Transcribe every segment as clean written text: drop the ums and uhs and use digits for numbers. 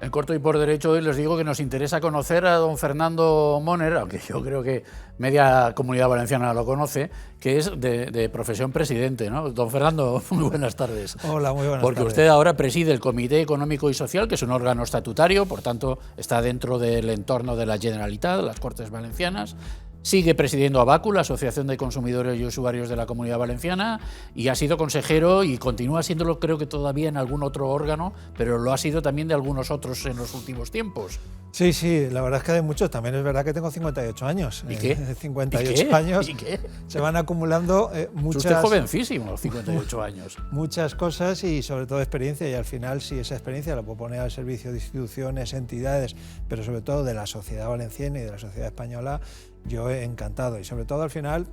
En corto y por derecho hoy les digo que nos interesa conocer a don Fernando Moner, aunque yo creo que media comunidad valenciana lo conoce, que es de profesión presidente, ¿no? Don Fernando, muy buenas tardes. Hola, muy buenas Porque tardes. usted ahora preside el Comité Económico y Social, que es un órgano estatutario, por tanto está dentro del entorno de la Generalitat, las Cortes Valencianas. Sigue presidiendo ABACU, la Asociación de Consumidores y Usuarios de la Comunidad Valenciana, y ha sido consejero y continúa siéndolo, creo que todavía en algún otro órgano, pero lo ha sido también de algunos otros en los últimos tiempos. Sí, sí, la verdad es que hay muchos. También es verdad que tengo 58 años. ¿Y qué? 58 años. ¿Y qué? Se van acumulando muchas... Usted es jovencísimo, 58 años. Muchas cosas y sobre todo experiencia, y al final si esa experiencia la puedo poner al servicio de instituciones, entidades, pero sobre todo de la sociedad valenciana y de la sociedad española, yo he encantado. Y sobre todo al final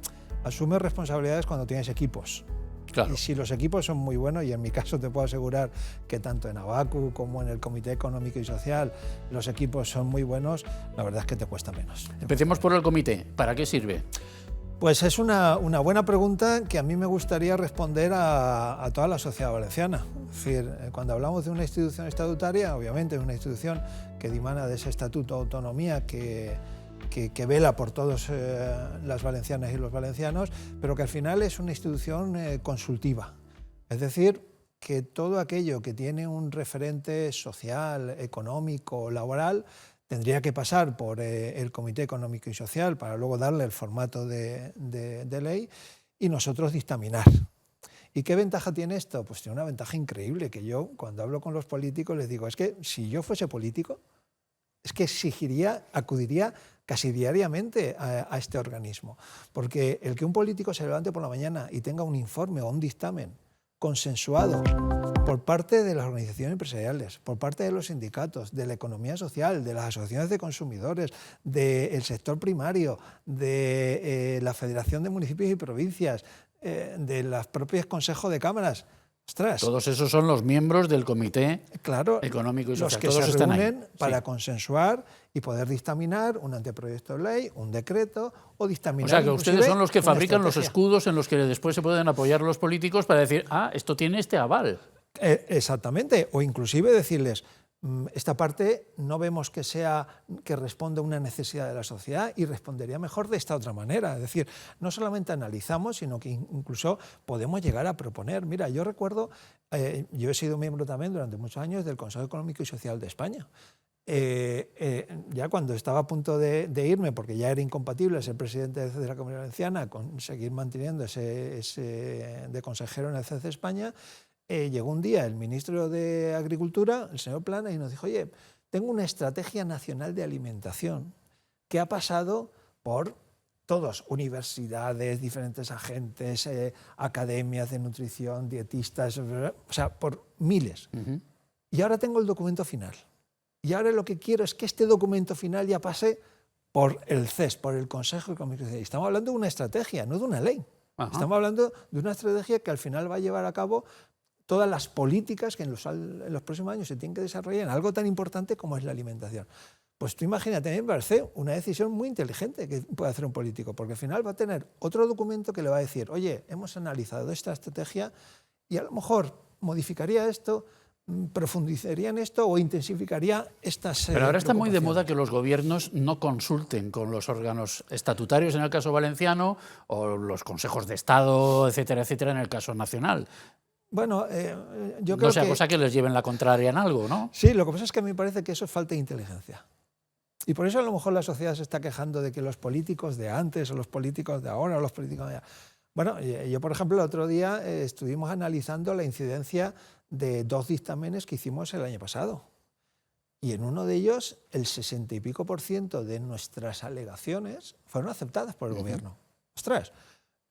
asumes responsabilidades cuando tienes equipos. Claro. Y si los equipos son muy buenos, y en mi caso te puedo asegurar que tanto en ABACU como en el Comité Económico y Social los equipos son muy buenos, la verdad es que te cuesta menos. Empecemos por el comité. ¿Para qué sirve? Pues es una buena pregunta que a mí me gustaría responder a toda la sociedad valenciana. Es decir, cuando hablamos de una institución estatutaria, obviamente es una institución que dimana de ese estatuto de autonomía que vela por todas las valencianas y los valencianos, pero que al final es una institución consultiva. Es decir, que todo aquello que tiene un referente social, económico, laboral, tendría que pasar por el Comité Económico y Social para luego darle el formato de ley y nosotros dictaminar. ¿Y qué ventaja tiene esto? Pues tiene una ventaja increíble, que yo cuando hablo con los políticos les digo, es que si yo fuese político, es que acudiría casi diariamente a este organismo. Porque el que un político se levante por la mañana y tenga un informe o un dictamen consensuado por parte de las organizaciones empresariales, por parte de los sindicatos, de la economía social, de las asociaciones de consumidores, del sector primario, de la Federación de Municipios y Provincias, de los propios consejos de cámaras. ¡Ostras! Todos esos son los miembros del Comité Económico y Social. Los que todos se están reúnen ahí. para Sí. consensuar y poder dictaminar un anteproyecto de ley, un decreto o dictaminar. O sea, que ustedes son los que una fabrican los estrategia. escudos en los que después se pueden apoyar los políticos para decir, ah, esto tiene este aval. Exactamente, o inclusive decirles, esta parte no vemos que responda a una necesidad de la sociedad y respondería mejor de esta otra manera. Es decir, no solamente analizamos, sino que incluso podemos llegar a proponer. Mira, yo recuerdo, yo he sido miembro también durante muchos años del Consejo Económico y Social de España. Ya cuando estaba a punto de irme, porque ya era incompatible ser presidente de la Comunidad Valenciana con seguir manteniendo ese de consejero en el CEC España, llegó un día el ministro de Agricultura, el señor Plana, y nos dijo, oye, tengo una estrategia nacional de alimentación que ha pasado por todos, universidades, diferentes agentes, academias de nutrición, dietistas, o sea, por miles. Y ahora tengo el documento final. Y ahora lo que quiero es que este documento final ya pase por el CES, por el Consejo Económico y Social. Estamos hablando de una estrategia, no de una ley. Ajá. Estamos hablando de una estrategia que al final va a llevar a cabo todas las políticas que en los próximos años se tienen que desarrollar en algo tan importante como es la alimentación. Pues tú imagínate, a mí me parece una decisión muy inteligente que puede hacer un político, porque al final va a tener otro documento que le va a decir, oye, hemos analizado esta estrategia y a lo mejor modificaría esto, profundizaría en esto o intensificaría estas Pero ahora está muy de moda preocupaciones. que los gobiernos no consulten con los órganos estatutarios en el caso valenciano o los consejos de Estado, etcétera, etcétera, en el caso nacional. Bueno, yo creo No sea que... cosa que les lleven la contraria en algo, ¿no? Sí, lo que pasa es que a mí me parece que eso es falta de inteligencia. Y por eso a lo mejor la sociedad se está quejando de que los políticos de antes o los políticos de ahora o los políticos de... Bueno, yo por ejemplo el otro día estuvimos analizando la incidencia de 2 dictámenes que hicimos el año pasado. Y en uno de ellos el 60 y pico % de nuestras alegaciones fueron aceptadas por el gobierno. ¡Ostras!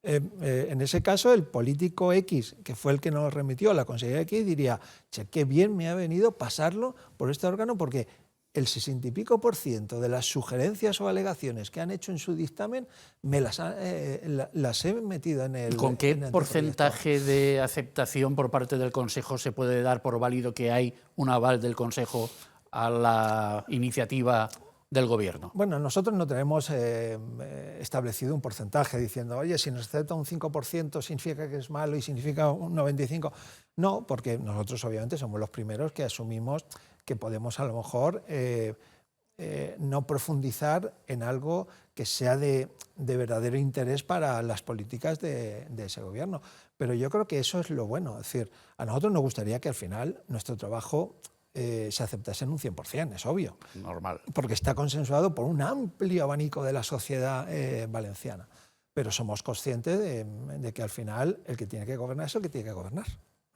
En ese caso el político X, que fue el que nos remitió a la Consejería X, diría, che, qué bien me ha venido pasarlo por este órgano porque el 60 y pico % de las sugerencias o alegaciones que han hecho en su dictamen me las he metido en el... ¿Con qué en el porcentaje de aceptación por parte del Consejo se puede dar por válido que hay un aval del Consejo a la iniciativa del Gobierno? Bueno, nosotros no tenemos establecido un porcentaje diciendo, oye, si nos acepta un 5% significa que es malo y significa un 95%. No, porque nosotros obviamente somos los primeros que asumimos que podemos a lo mejor no profundizar en algo que sea de verdadero interés para las políticas de ese gobierno. Pero yo creo que eso es lo bueno. Es decir, a nosotros nos gustaría que al final nuestro trabajo se aceptase en un 100%, es obvio. Normal. Porque está consensuado por un amplio abanico de la sociedad valenciana. Pero somos conscientes de que al final el que tiene que gobernar es el que tiene que gobernar.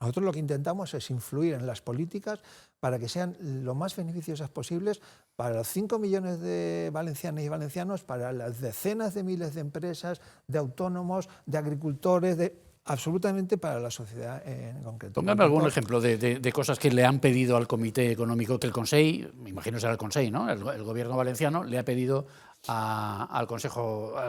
Nosotros lo que intentamos es influir en las políticas para que sean lo más beneficiosas posibles para los 5 millones de valencianas y valencianos, para las decenas de miles de empresas, de autónomos, de agricultores, absolutamente para la sociedad en concreto. Póngame algún ejemplo de cosas que le han pedido al Comité Económico, que el Consell, me imagino será el Consell, ¿no? El gobierno valenciano le ha pedido al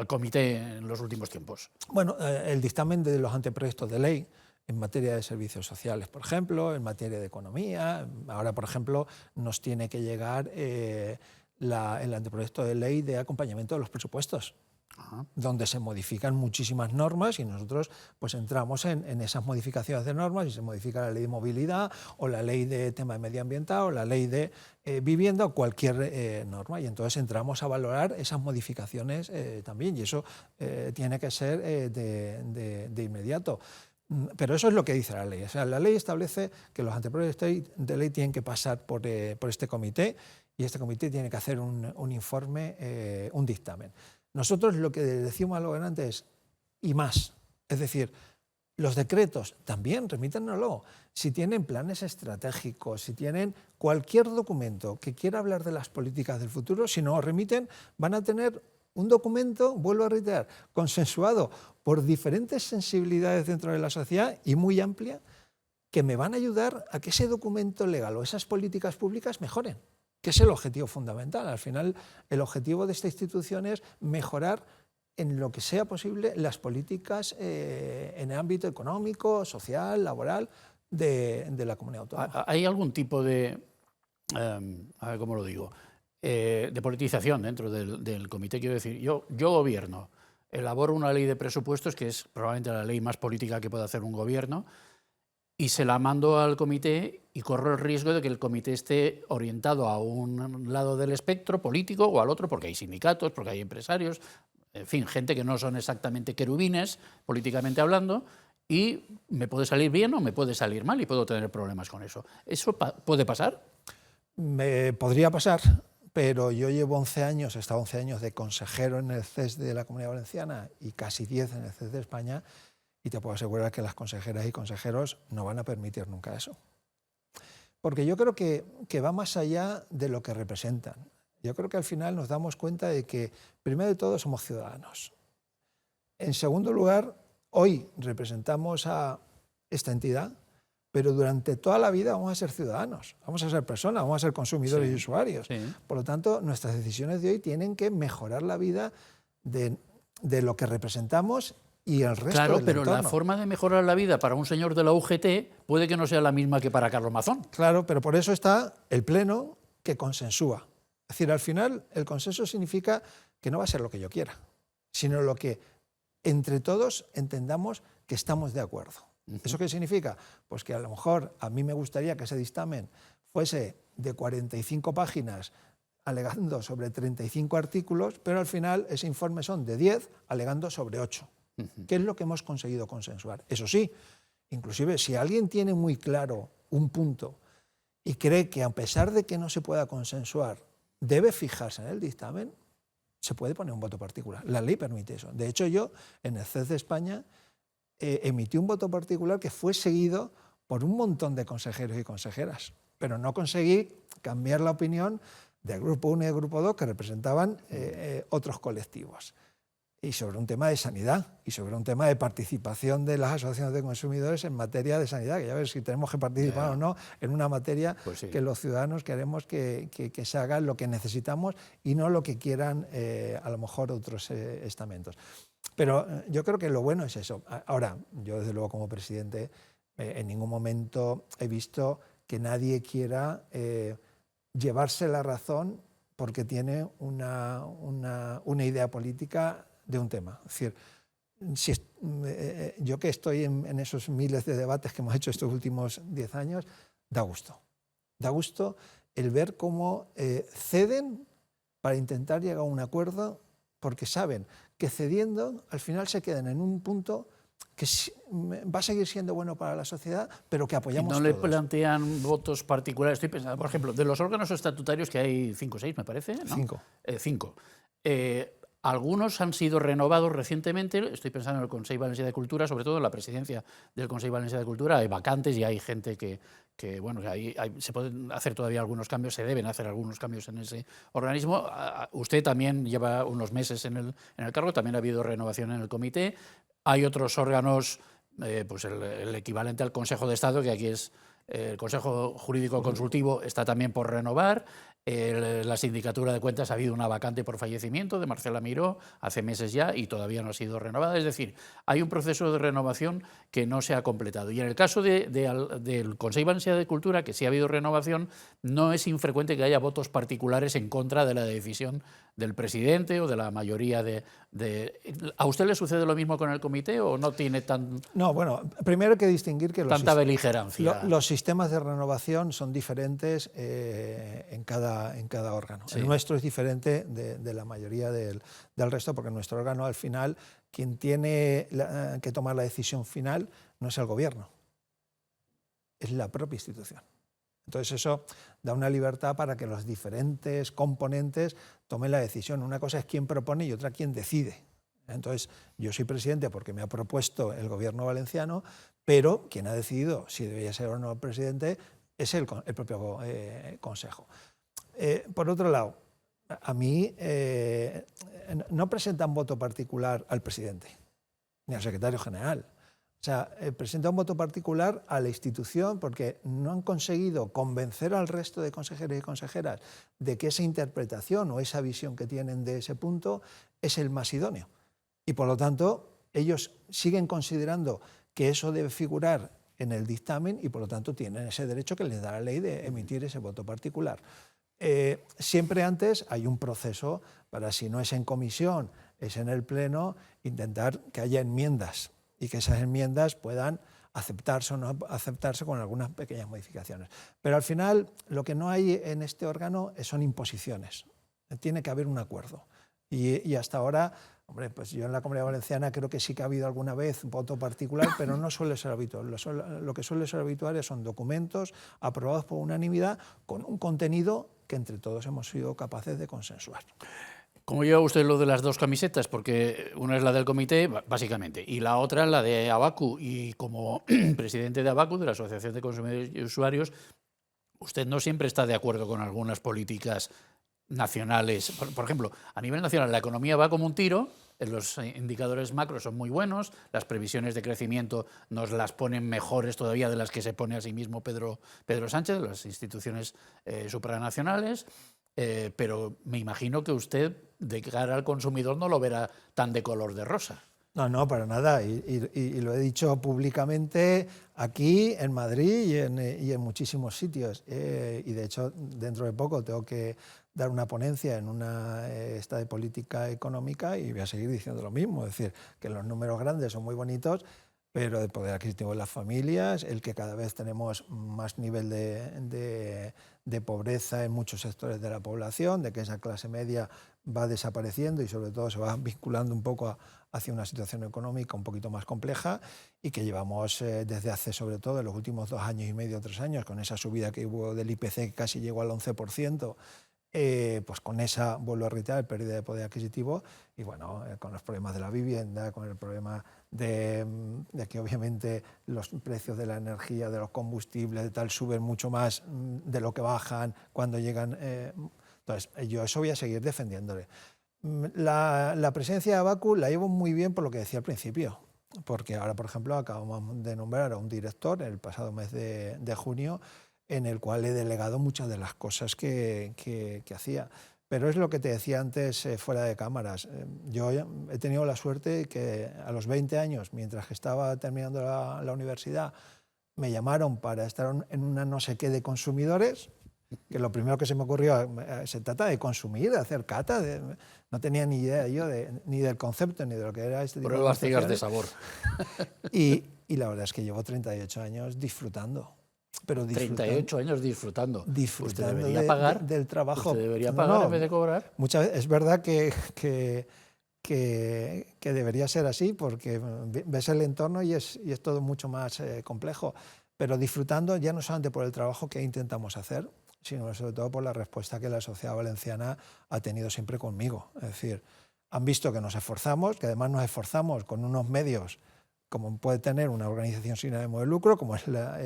Comité en los últimos tiempos. Bueno, el dictamen de los anteproyectos de ley en materia de servicios sociales, por ejemplo, en materia de economía. Ahora, por ejemplo, nos tiene que llegar el anteproyecto de ley de acompañamiento de los presupuestos, donde se modifican muchísimas normas y nosotros pues entramos en esas modificaciones de normas y se modifica la ley de movilidad o la ley de tema medioambiental o la ley de vivienda o cualquier norma, y entonces entramos a valorar esas modificaciones también, y eso tiene que ser de inmediato. Pero eso es lo que dice la ley. O sea, la ley establece que los anteproyectos de ley tienen que pasar por este comité, y este comité tiene que hacer un informe, un dictamen. Nosotros lo que decimos a los gobernantes es y más. Es decir, los decretos también remítannoslo. Si tienen planes estratégicos, si tienen cualquier documento que quiera hablar de las políticas del futuro, si no remiten, van a tener un documento, vuelvo a reiterar, consensuado por diferentes sensibilidades dentro de la sociedad y muy amplia, que me van a ayudar a que ese documento legal o esas políticas públicas mejoren, que es el objetivo fundamental. Al final, el objetivo de esta institución es mejorar en lo que sea posible las políticas en el ámbito económico, social, laboral de la comunidad autónoma. ¿Hay algún tipo de, a ver cómo lo digo, de politización dentro del comité? Quiero decir, yo gobierno, elaboro una ley de presupuestos, que es probablemente la ley más política que puede hacer un gobierno, y se la mando al comité y corro el riesgo de que el comité esté orientado a un lado del espectro político o al otro, porque hay sindicatos, porque hay empresarios, en fin, gente que no son exactamente querubines, políticamente hablando, y me puede salir bien o me puede salir mal y puedo tener problemas con eso. ¿Eso puede pasar? Me podría pasar, pero yo llevo 11 años, he estado 11 años de consejero en el CES de la Comunidad Valenciana y casi 10 en el CES de España, y te puedo asegurar que las consejeras y consejeros no van a permitir nunca eso. Porque yo creo que va más allá de lo que representan. Yo creo que al final nos damos cuenta de que, primero de todo, somos ciudadanos. En segundo lugar, hoy representamos a esta entidad, pero durante toda la vida vamos a ser ciudadanos, vamos a ser personas, vamos a ser consumidores y usuarios. Sí. Por lo tanto, nuestras decisiones de hoy tienen que mejorar la vida de lo que representamos y el resto Claro, del pero entorno. La forma de mejorar la vida para un señor de la UGT puede que no sea la misma que para Carlos Mazón. Claro, pero por eso está el Pleno que consensúa. Es decir, al final el consenso significa que no va a ser lo que yo quiera, sino lo que entre todos entendamos que estamos de acuerdo. ¿Eso qué significa? Pues que a lo mejor a mí me gustaría que ese dictamen fuese de 45 páginas alegando sobre 35 artículos, pero al final ese informe son de 10 alegando sobre 8. ¿Qué es lo que hemos conseguido consensuar? Eso sí, inclusive si alguien tiene muy claro un punto y cree que a pesar de que no se pueda consensuar, debe fijarse en el dictamen, se puede poner un voto particular. La ley permite eso. De hecho, yo en el CES de España emití un voto particular que fue seguido por un montón de consejeros y consejeras, pero no conseguí cambiar la opinión del Grupo 1 y del Grupo 2 que representaban otros colectivos. Y sobre un tema de sanidad y sobre un tema de participación de las asociaciones de consumidores en materia de sanidad, que ya ves si tenemos que participar o no en una materia pues sí, que los ciudadanos queremos que se haga lo que necesitamos y no lo que quieran a lo mejor otros estamentos. Pero yo creo que lo bueno es eso. Ahora, yo desde luego como presidente en ningún momento he visto que nadie quiera llevarse la razón porque tiene una idea política de un tema. Es decir, yo que estoy en esos miles de debates que hemos hecho estos últimos 10 años, da gusto. Da gusto el ver cómo ceden para intentar llegar a un acuerdo, porque saben que cediendo al final se quedan en un punto que va a seguir siendo bueno para la sociedad, pero que apoyamos todos. ¿No le todos. plantean votos particulares? Estoy pensando, por ejemplo, de los órganos estatutarios, que hay 5 o 6, me parece, ¿no? 5. 5. Algunos han sido renovados recientemente, estoy pensando en el Consell Valencià de Cultura, sobre todo en la presidencia del Consell Valencià de Cultura, hay vacantes y hay gente que bueno, se pueden hacer todavía algunos cambios, se deben hacer algunos cambios en ese organismo. Usted también lleva unos meses en el cargo, también ha habido renovación en el comité. Hay otros órganos, pues el equivalente al Consejo de Estado, que aquí es el Consejo Jurídico Consultivo, está también por renovar. La Sindicatura de Cuentas ha habido una vacante por fallecimiento de Marcela Miró hace meses ya y todavía no ha sido renovada. Es decir, hay un proceso de renovación que no se ha completado. Y en el caso del Consell Valencià de Cultura, que sí ha habido renovación, no es infrecuente que haya votos particulares en contra de la decisión del presidente o de la mayoría ¿A usted le sucede lo mismo con el comité o no tiene No, bueno, primero hay que distinguir que tanta beligerancia? Los sistemas de renovación son diferentes en cada órgano. Sí. El nuestro es diferente de la mayoría del resto, porque nuestro órgano, al final, quien tiene que tomar la decisión final no es el gobierno, es la propia institución. Entonces eso da una libertad para que los diferentes componentes tomen la decisión. Una cosa es quién propone y otra quién decide. Entonces yo soy presidente porque me ha propuesto el gobierno valenciano, pero quien ha decidido si debería ser o no el presidente es el propio Consejo. Por otro lado, a mí no presentan voto particular al presidente ni al secretario general. O sea, presenta un voto particular a la institución porque no han conseguido convencer al resto de consejeros y consejeras de que esa interpretación o esa visión que tienen de ese punto es el más idóneo. Y por lo tanto, ellos siguen considerando que eso debe figurar en el dictamen y por lo tanto tienen ese derecho que les da la ley de emitir ese voto particular. Siempre antes hay un proceso para, si no es en comisión, es en el Pleno, intentar que haya enmiendas y que esas enmiendas puedan aceptarse o no aceptarse con algunas pequeñas modificaciones. Pero al final lo que no hay en este órgano son imposiciones. Tiene que haber un acuerdo. Y hasta ahora, hombre, pues yo en la Comunidad Valenciana creo que sí que ha habido alguna vez voto particular, pero no suele ser habitual. Lo que suele ser habitual son documentos aprobados por unanimidad con un contenido que entre todos hemos sido capaces de consensuar. ¿Cómo lleva usted lo de las dos camisetas? Porque una es la del comité, básicamente, y la otra es la de Abacu. Y como presidente de Abacu, de la Asociación de Consumidores y Usuarios, usted no siempre está de acuerdo con algunas políticas nacionales. Por ejemplo, a nivel nacional la economía va como un tiro, los indicadores macro son muy buenos, las previsiones de crecimiento nos las ponen mejores todavía de las que se pone a sí mismo Pedro Sánchez, de las instituciones supranacionales. Pero me imagino que usted, de cara al consumidor, no lo verá tan de color de rosa. No, para nada. Y lo he dicho públicamente aquí, en Madrid y en muchísimos sitios. Y de hecho, dentro de poco tengo que dar una ponencia en esta de política económica y voy a seguir diciendo lo mismo. Es decir, que los números grandes son muy bonitos, pero el poder adquisitivo de las familias, el que cada vez tenemos más nivel de pobreza en muchos sectores de la población, de que esa clase media va desapareciendo y sobre todo se va vinculando un poco hacia una situación económica un poquito más compleja y que llevamos desde hace, sobre todo en los últimos 2 años y medio, 3 años, con esa subida que hubo del IPC que casi llegó al 11%, pues con esa, vuelvo a reiterar, pérdida de poder adquisitivo y bueno, con los problemas de la vivienda, con el problema de que obviamente los precios de la energía, de los combustibles, de tal, suben mucho más de lo que bajan cuando llegan. Entonces, yo eso voy a seguir defendiéndole. La presencia de Abacu la llevo muy bien por lo que decía al principio, porque ahora, por ejemplo, acabamos de nombrar a un director el pasado mes de junio, en el cual he delegado muchas de las cosas que hacía. Pero es lo que te decía antes fuera de cámaras. Yo he tenido la suerte que a los 20 años, mientras que estaba terminando la universidad, me llamaron para estar en una no sé qué de consumidores, que lo primero que se me ocurrió, se trata de consumir, de hacer cata, no tenía ni idea yo ni del concepto ni de lo que era este tipo de pruebas ciegas de sabor. Y la verdad es que llevo 38 años disfrutando. pero 38 años disfrutando. Disfrutando usted debería pagar, del trabajo. Usted debería pagar en vez de cobrar. Muchas veces, es verdad que debería ser así, porque ves el entorno y es todo mucho más complejo. Pero disfrutando ya no solamente por el trabajo que intentamos hacer, sino sobre todo por la respuesta que la sociedad valenciana ha tenido siempre conmigo. Es decir, han visto que nos esforzamos, que además nos esforzamos con unos medios como puede tener una organización sin ánimo de lucro, como es la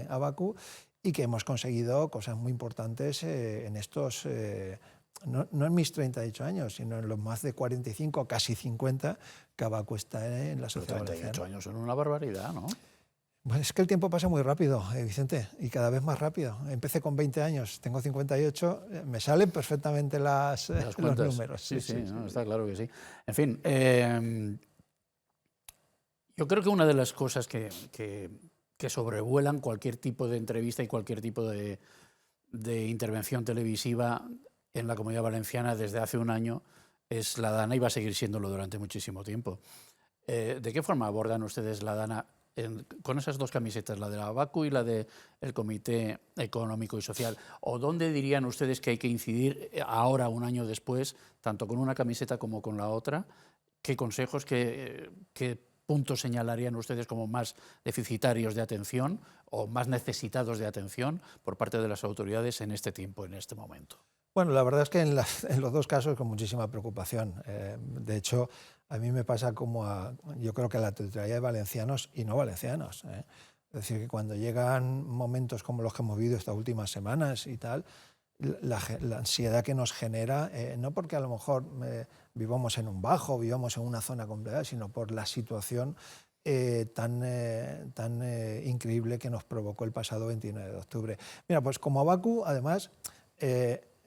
Abacu, y que hemos conseguido cosas muy importantes en estos, no en mis 38 años, sino en los más de 45, casi 50, que Abacu está en la sociedad valenciana. 38 años son una barbaridad, ¿no? Pues es que el tiempo pasa muy rápido, Vicente, y cada vez más rápido. Empecé con 20 años, tengo 58, me salen perfectamente los números. Sí, no, está claro que sí. En fin, yo creo que una de las cosas que sobrevuelan cualquier tipo de entrevista y cualquier tipo de intervención televisiva en la Comunidad Valenciana desde hace un año es la Dana y va a seguir siéndolo durante muchísimo tiempo. ¿De qué forma abordan ustedes la Dana con esas dos camisetas, la de la Abacu y la del Comité Económico y Social? ¿O dónde dirían ustedes que hay que incidir ahora, un año después, tanto con una camiseta como con la otra? ¿Qué consejos, qué puntos señalarían ustedes como más deficitarios de atención o más necesitados de atención por parte de las autoridades en este tiempo, en este momento? Bueno, la verdad es que en los dos casos con muchísima preocupación. De hecho, a mí me pasa yo creo que a la totalidad de valencianos y no valencianos. Es decir, que cuando llegan momentos como los que hemos vivido estas últimas semanas y tal, la ansiedad que nos genera, no porque a lo mejor vivamos en un bajo, vivamos en una zona complicada, sino por la situación tan increíble que nos provocó el pasado 29 de octubre. Mira, pues como Abacu, además,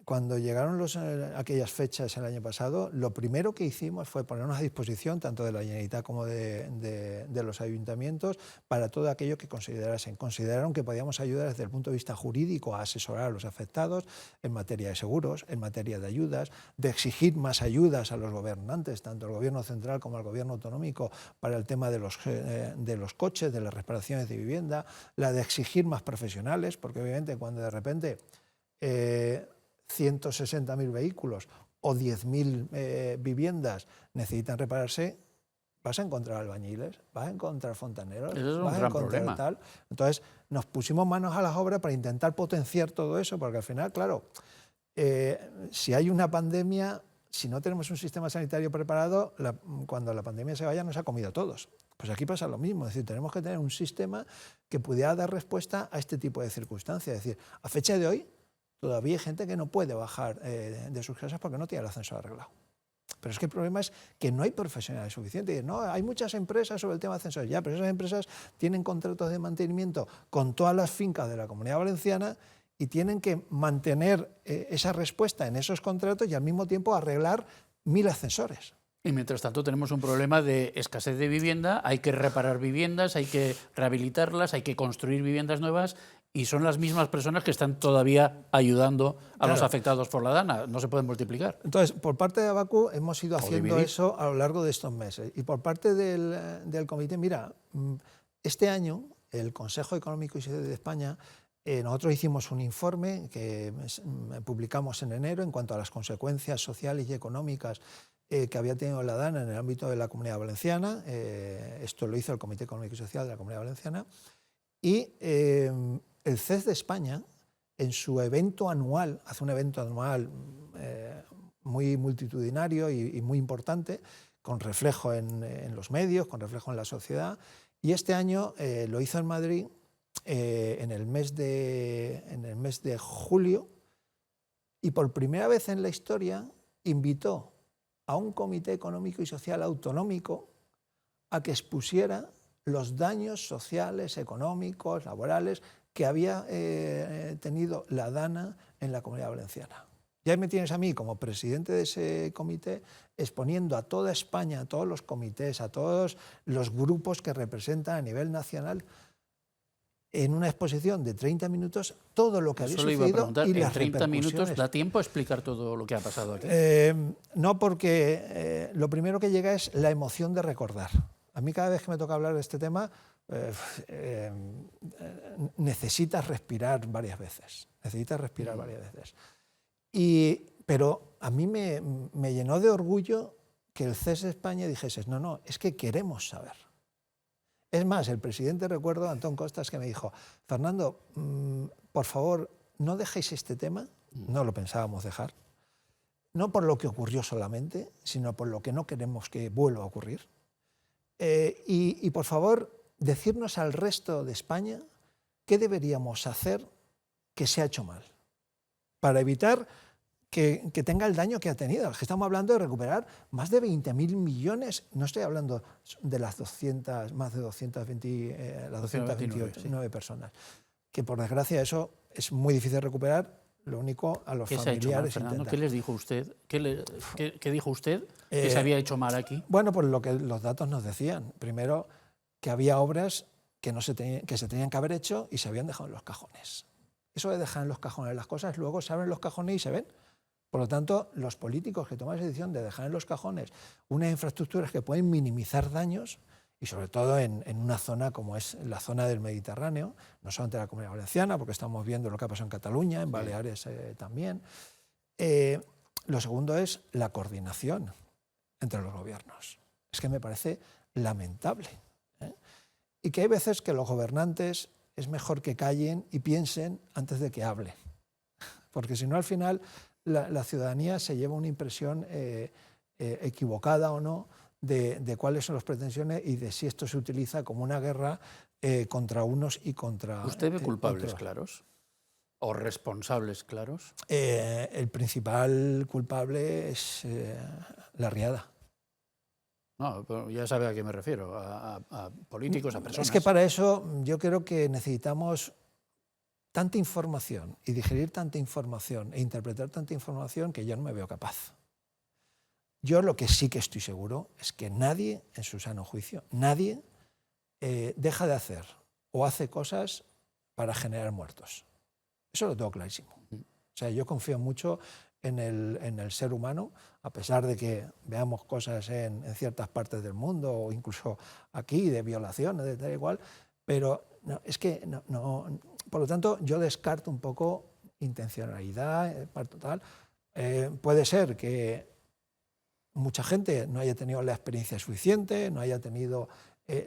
cuando llegaron aquellas fechas el año pasado, lo primero que hicimos fue ponernos a disposición tanto de la Generalitat como de los ayuntamientos para todo aquello que considerasen. Consideraron que podíamos ayudar desde el punto de vista jurídico a asesorar a los afectados en materia de seguros, en materia de ayudas, de exigir más ayudas a los gobernantes, tanto al gobierno central como al gobierno autonómico, para el tema de los coches, de las reparaciones de vivienda, la de exigir más profesionales, porque obviamente cuando de repente 160.000 vehículos o 10.000 viviendas necesitan repararse, vas a encontrar albañiles, vas a encontrar fontaneros, vas a encontrar tal. Entonces nos pusimos manos a las obras para intentar potenciar todo eso, porque al final, claro, si hay una pandemia, si no tenemos un sistema sanitario preparado, cuando la pandemia se vaya nos ha comido a todos. Pues aquí pasa lo mismo, es decir, tenemos que tener un sistema que pudiera dar respuesta a este tipo de circunstancias. Es decir, a fecha de hoy, todavía hay gente que no puede bajar de sus casas porque no tiene el ascensor arreglado. Pero es que el problema es que no hay profesionales suficientes. No, hay muchas empresas sobre el tema de ascensores, ya, pero esas empresas tienen contratos de mantenimiento con todas las fincas de la Comunidad Valenciana y tienen que mantener esa respuesta en esos contratos y al mismo tiempo arreglar 1.000 ascensores. Y mientras tanto tenemos un problema de escasez de vivienda, hay que reparar viviendas, hay que rehabilitarlas, hay que construir viviendas nuevas y son las mismas personas que están todavía ayudando a los afectados por la Dana, no se pueden multiplicar. Entonces, por parte de Abacu hemos ido haciendo eso a lo largo de estos meses y por parte del comité, mira, este año el Consejo Económico y Social de España, nosotros hicimos un informe que publicamos en enero en cuanto a las consecuencias sociales y económicas que había tenido la Dana en el ámbito de la Comunidad Valenciana. Esto lo hizo el Comité Económico y Social de la Comunidad Valenciana. Y el CES de España, en su evento anual, hace un evento anual muy multitudinario y muy importante, con reflejo en los medios, con reflejo en la sociedad, y este año lo hizo en Madrid en el mes de julio, y por primera vez en la historia invitó a un comité económico y social autonómico a que expusiera los daños sociales, económicos, laborales que había tenido la Dana en la Comunidad Valenciana. Y ahí me tienes a mí como presidente de ese comité exponiendo a toda España, a todos los comités, a todos los grupos que representan a nivel nacional, en una exposición de 30 minutos, todo lo que había sucedido y las repercusiones. ¿En 30 minutos da tiempo a explicar todo lo que ha pasado aquí? No, porque lo primero que llega es la emoción de recordar. A mí cada vez que me toca hablar de este tema, necesitas respirar varias veces. Pero a mí me llenó de orgullo que el CES de España dijese, no, es que queremos saber. Es más, el presidente, recuerdo, Antón Costas, que me dijo, Fernando, por favor, no dejéis este tema, no lo pensábamos dejar, no por lo que ocurrió solamente, sino por lo que no queremos que vuelva a ocurrir. Y por favor, decirnos al resto de España qué deberíamos hacer que se ha hecho mal, para evitar que tenga el daño que ha tenido. Es que estamos hablando de recuperar más de 20.000 millones, no estoy hablando de las 200, más de 229 personas, que por desgracia eso es muy difícil de recuperar, lo único a los familiares. ¿Qué les dijo usted? ¿Qué dijo usted que se había hecho mal aquí? Bueno, pues lo que los datos nos decían. Primero, que había obras que se tenían que haber hecho y se habían dejado en los cajones. Eso de dejar en los cajones las cosas, luego se abren los cajones y se ven. Por lo tanto, los políticos que toman esa decisión de dejar en los cajones unas infraestructuras que pueden minimizar daños, y sobre todo en una zona como es la zona del Mediterráneo, no solamente la Comunidad Valenciana, porque estamos viendo lo que ha pasado en Cataluña, en Baleares también. Lo segundo es la coordinación entre los gobiernos. Es que me parece lamentable. Y que hay veces que los gobernantes es mejor que callen y piensen antes de que hablen. Porque si no, al final, la ciudadanía se lleva una impresión equivocada o no de cuáles son las pretensiones y de si esto se utiliza como una guerra contra unos y contra ¿Usted ve culpables claros o responsables claros? El principal culpable es la Riada. No, pero ya sabe a qué me refiero, a políticos, a personas. Es que para eso yo creo que necesitamos tanta información y digerir tanta información e interpretar tanta información que yo no me veo capaz. Yo lo que sí que estoy seguro es que nadie, en su sano juicio, nadie deja de hacer o hace cosas para generar muertos. Eso lo tengo clarísimo. O sea, yo confío mucho en el ser humano, a pesar de que veamos cosas en ciertas partes del mundo o incluso aquí de violaciones, de tal y igual, pero no, es que no. Por lo tanto, yo descarto un poco intencionalidad, total. Puede ser que mucha gente no haya tenido la experiencia suficiente, no haya tenido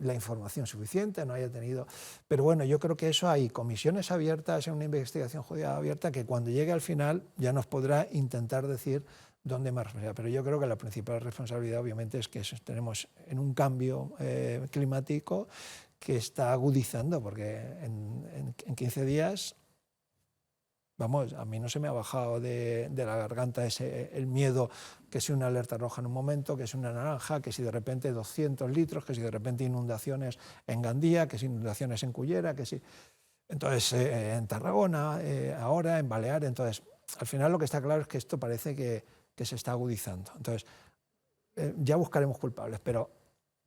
la información suficiente, no haya tenido... Pero bueno, yo creo que eso hay comisiones abiertas, en una investigación judicial abierta, que cuando llegue al final ya nos podrá intentar decir dónde más responsabilidad. Pero yo creo que la principal responsabilidad, obviamente, es que tenemos en un cambio climático que está agudizando, porque en 15 días... Vamos, a mí no se me ha bajado de la garganta el miedo que si una alerta roja en un momento, que si una naranja, que si de repente 200 litros, que si de repente inundaciones en Gandía, que si inundaciones en Cullera, que si... Entonces, en Tarragona, ahora, en Baleares. Entonces, al final lo que está claro es que esto parece que se está agudizando. Entonces, ya buscaremos culpables, pero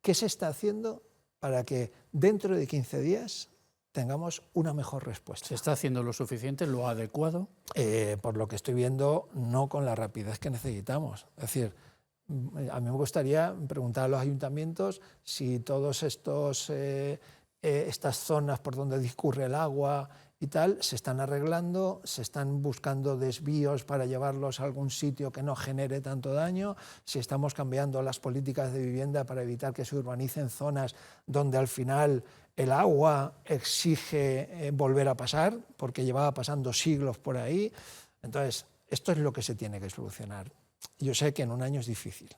¿qué se está haciendo para que dentro de 15 días... tengamos una mejor respuesta? ¿Se está haciendo lo suficiente, lo adecuado? Por lo que estoy viendo, no con la rapidez que necesitamos. Es decir, a mí me gustaría preguntar a los ayuntamientos si todos estas zonas por donde discurre el agua y tal se están arreglando, se están buscando desvíos para llevarlos a algún sitio que no genere tanto daño, si estamos cambiando las políticas de vivienda para evitar que se urbanicen zonas donde al final el agua exige volver a pasar, porque llevaba pasando siglos por ahí. Entonces, esto es lo que se tiene que solucionar. Yo sé que en un año es difícil,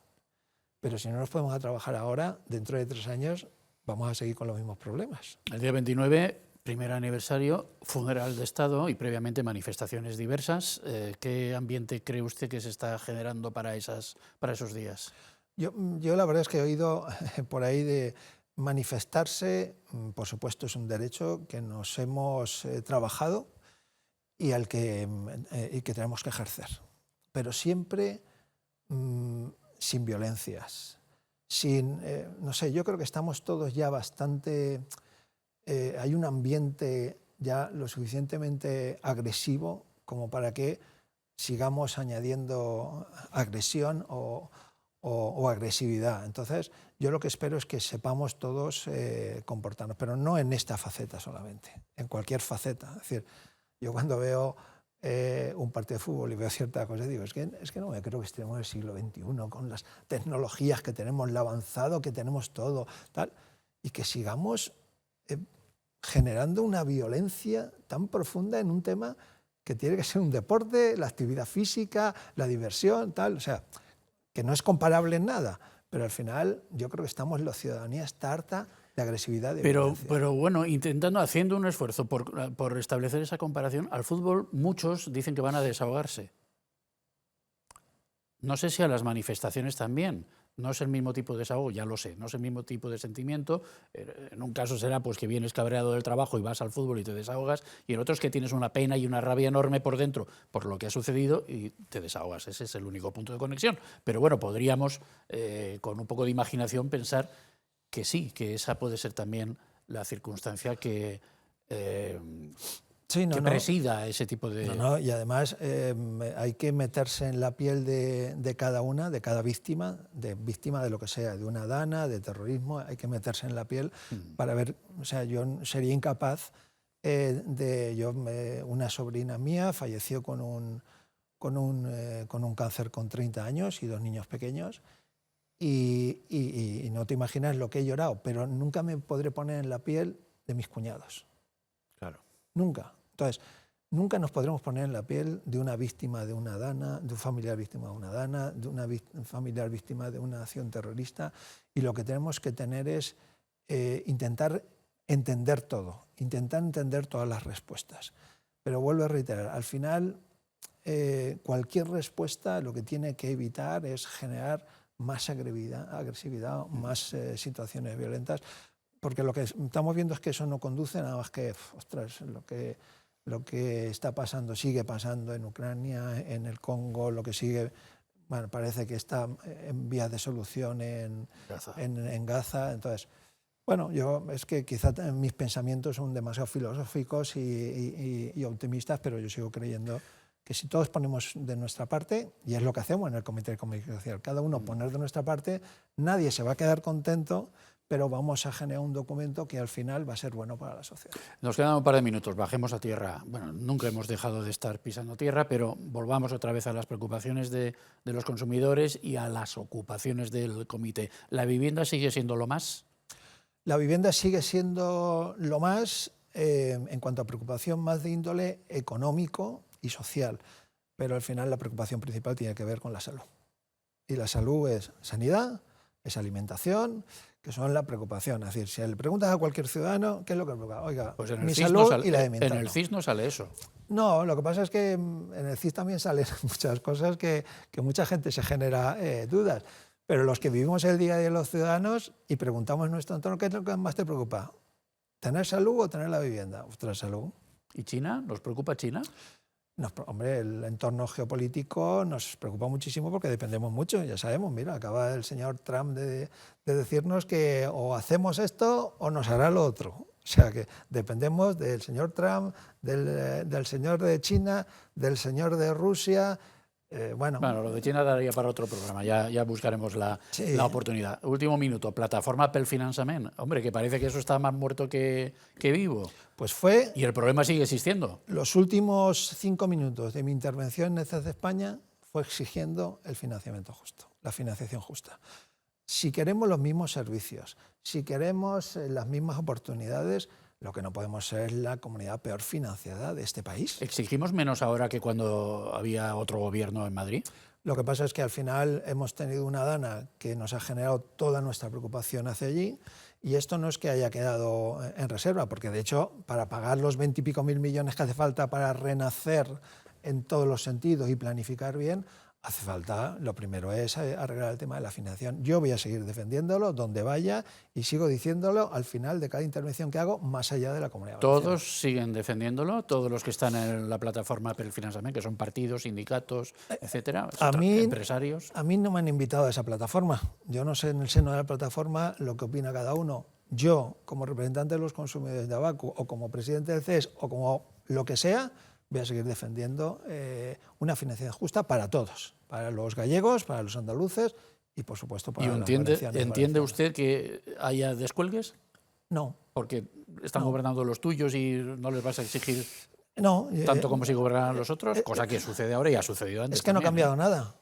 pero si no nos podemos a trabajar ahora, dentro de 3 años vamos a seguir con los mismos problemas. El día 29, primer aniversario, funeral de Estado y previamente manifestaciones diversas. ¿Qué ambiente cree usted que se está generando para esos días? Yo la verdad es que he oído por ahí de... Manifestarse, por supuesto, es un derecho que nos hemos trabajado y que tenemos que ejercer, pero siempre sin violencias, no sé, yo creo que estamos todos ya bastante... hay un ambiente ya lo suficientemente agresivo como para que sigamos añadiendo agresión o o agresividad. Entonces, yo lo que espero es que sepamos todos comportarnos, pero no en esta faceta solamente, en cualquier faceta. Es decir, yo cuando veo un partido de fútbol y veo ciertas cosas, digo, es que no me creo que estemos en el siglo XXI, con las tecnologías que tenemos, lo avanzado que tenemos todo, tal, y que sigamos generando una violencia tan profunda en un tema que tiene que ser un deporte, la actividad física, la diversión, tal, o sea, que no es comparable en nada, pero al final yo creo que la ciudadanía está harta de agresividad. De violencia. Pero bueno, haciendo un esfuerzo por establecer esa comparación, al fútbol muchos dicen que van a desahogarse. No sé si a las manifestaciones también. No es el mismo tipo de desahogo, ya lo sé, no es el mismo tipo de sentimiento. En un caso será pues que vienes cabreado del trabajo y vas al fútbol y te desahogas, y en otros que tienes una pena y una rabia enorme por dentro por lo que ha sucedido y te desahogas. Ese es el único punto de conexión. Pero bueno, podríamos, con un poco de imaginación, pensar que sí, que esa puede ser también la circunstancia que presida ese tipo de... y además hay que meterse en la piel de cada una, de cada víctima de lo que sea, de una dana, de terrorismo, hay que meterse en la piel para ver, o sea, yo sería incapaz una sobrina mía falleció con un cáncer con 30 años y 2 niños pequeños, y no te imaginas lo que he llorado, pero nunca me podré poner en la piel de mis cuñados. Claro. Nunca. Entonces, nunca nos podremos poner en la piel de una víctima de una dana, de un familiar víctima de una dana, de una familiar víctima de una acción terrorista, y lo que tenemos que tener es intentar entender todo, intentar entender todas las respuestas. Pero vuelvo a reiterar, al final cualquier respuesta lo que tiene que evitar es generar más agresividad, más situaciones violentas, porque lo que estamos viendo es que eso no conduce nada más que, ostras, lo que está pasando, sigue pasando en Ucrania, en el Congo, lo que sigue, bueno, parece que está en vías de solución en Gaza. Entonces, bueno, es que quizá mis pensamientos son demasiado filosóficos y optimistas, pero yo sigo creyendo que si todos ponemos de nuestra parte, y es lo que hacemos en el Comité de Comunicación Social, cada uno poner de nuestra parte, nadie se va a quedar contento, pero vamos a generar un documento que al final va a ser bueno para la sociedad. Nos quedan un par de minutos, bajemos a tierra. Bueno, nunca hemos dejado de estar pisando tierra, pero volvamos otra vez a las preocupaciones de los consumidores y a las ocupaciones del comité. ¿La vivienda sigue siendo lo más? La vivienda sigue siendo lo más en cuanto a preocupación más de índole económico y social, pero al final la preocupación principal tiene que ver con la salud. Y la salud es sanidad, es alimentación, que son la preocupación. Es decir, si le preguntas a cualquier ciudadano, ¿qué es lo que le preocupa? Oiga, pues mi salud y la de mi entorno. En el CIS no sale eso. No, lo que pasa es que en el CIS también salen muchas cosas que mucha gente se genera dudas. Pero los que vivimos el día a día de los ciudadanos y preguntamos en nuestro entorno, ¿qué es lo que más te preocupa? ¿Tener salud o tener la vivienda? Ostras, salud. ¿Y China? ¿Nos preocupa China? Hombre, el entorno geopolítico nos preocupa muchísimo porque dependemos mucho, ya sabemos, mira, acaba el señor Trump de decirnos que o hacemos esto o nos hará lo otro. O sea que dependemos del señor Trump, del señor de China, del señor de Rusia. Bueno, lo de China daría para otro programa, ya buscaremos la oportunidad. Último minuto, plataforma pel finançament. Hombre, que parece que eso está más muerto que vivo. Pues fue... Y el problema sigue existiendo. Los últimos 5 minutos de mi intervención en CES España fue exigiendo el financiamiento justo, la financiación justa. Si queremos los mismos servicios, si queremos las mismas oportunidades, lo que no podemos ser es la comunidad peor financiada de este país. ¿Exigimos menos ahora que cuando había otro gobierno en Madrid? Lo que pasa es que al final hemos tenido una dana que nos ha generado toda nuestra preocupación hacia allí, y esto no es que haya quedado en reserva, porque de hecho para pagar los 20 y pico mil millones que hace falta para renacer en todos los sentidos y planificar bien, hace falta, lo primero es arreglar el tema de la financiación. Yo voy a seguir defendiéndolo donde vaya y sigo diciéndolo al final de cada intervención que hago, más allá de la Comunidad Valenciana. ¿Todos siguen defendiéndolo? ¿Todos los que están en la plataforma pel finançament, que son partidos, sindicatos, etcétera, empresarios? A mí no me han invitado a esa plataforma. Yo no sé en el seno de la plataforma lo que opina cada uno. Yo, como representante de los consumidores de Abacu, o como presidente del CES, o como lo que sea, voy a seguir defendiendo una financiación justa para todos, para los gallegos, para los andaluces y, por supuesto, para ¿Y las entiende valencianas. usted que haya descuelgues? No. Porque están gobernando los tuyos y no les vas a exigir No. tanto como si gobernaran los otros, cosa que sucede ahora y ha sucedido antes. Es que no ha también, cambiado nada.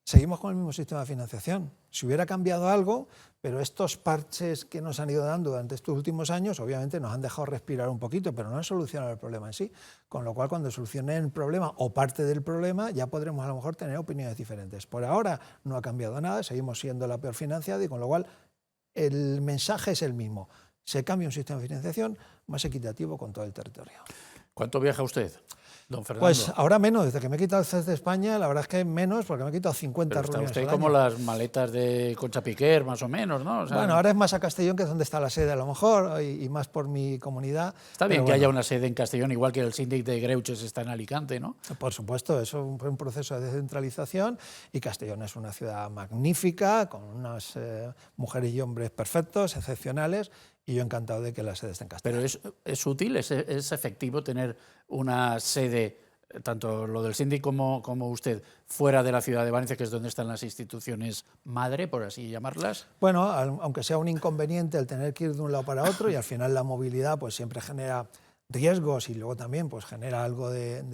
Seguimos con el mismo sistema de financiación. Si hubiera cambiado algo, pero estos parches que nos han ido dando durante estos últimos años, obviamente nos han dejado respirar un poquito, pero no han solucionado el problema en sí. Con lo cual, cuando solucionen el problema o parte del problema, ya podremos a lo mejor tener opiniones diferentes. Por ahora no ha cambiado nada, seguimos siendo la peor financiada y con lo cual el mensaje es el mismo. Se cambia un sistema de financiación más equitativo con todo el territorio. ¿Cuánto viaja usted, don Fernando? Pues ahora menos, desde que me he quitado el CES de España, la verdad es que menos, porque me he quitado 50 Pero está reuniones usted al como año. las maletas de Concha Piquer, más o menos, ¿no? O sea, Bueno, ahora es más a Castellón, que es donde está la sede a lo mejor, y más por mi comunidad. está bien pero que bueno, haya una sede en Castellón, igual que el síndic de Greuches está en Alicante, ¿no? Por supuesto, eso es un proceso de descentralización y Castellón es una ciudad magnífica, con unas mujeres y hombres perfectos, excepcionales, y yo encantado de que la sede esté en Castellón. Pero es útil, es efectivo tener una sede, tanto lo del síndic como usted, fuera de la ciudad de Valencia, que es donde están las instituciones madre, por así llamarlas. Bueno, aunque sea un inconveniente el tener que ir de un lado para otro, y al final la movilidad pues siempre genera riesgos y luego también pues genera algo de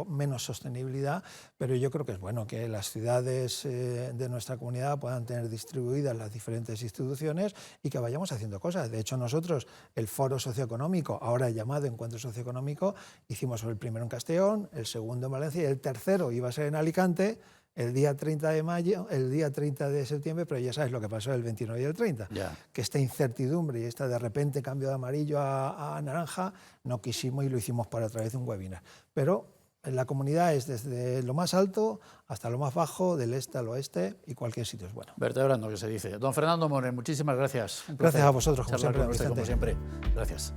menos sostenibilidad, pero yo creo que es bueno que las ciudades de nuestra comunidad puedan tener distribuidas las diferentes instituciones y que vayamos haciendo cosas. De hecho, nosotros el foro socioeconómico, ahora llamado Encuentro Socioeconómico, hicimos el primero en Castellón, el segundo en Valencia y el tercero iba a ser en Alicante el día 30 de mayo, el día 30 de septiembre, pero ya sabes lo que pasó el 29 y el 30, Ya. que esta incertidumbre y esta de repente cambio de amarillo a naranja, no quisimos y lo hicimos a través de un webinar. Pero en la comunidad es desde lo más alto hasta lo más bajo, del este al oeste, y cualquier sitio es bueno. Vertebrando, que se dice. Don Fernando Moren, muchísimas gracias. Un Gracias placer a vosotros, como charlar siempre, con usted, como Vicente. siempre. Gracias.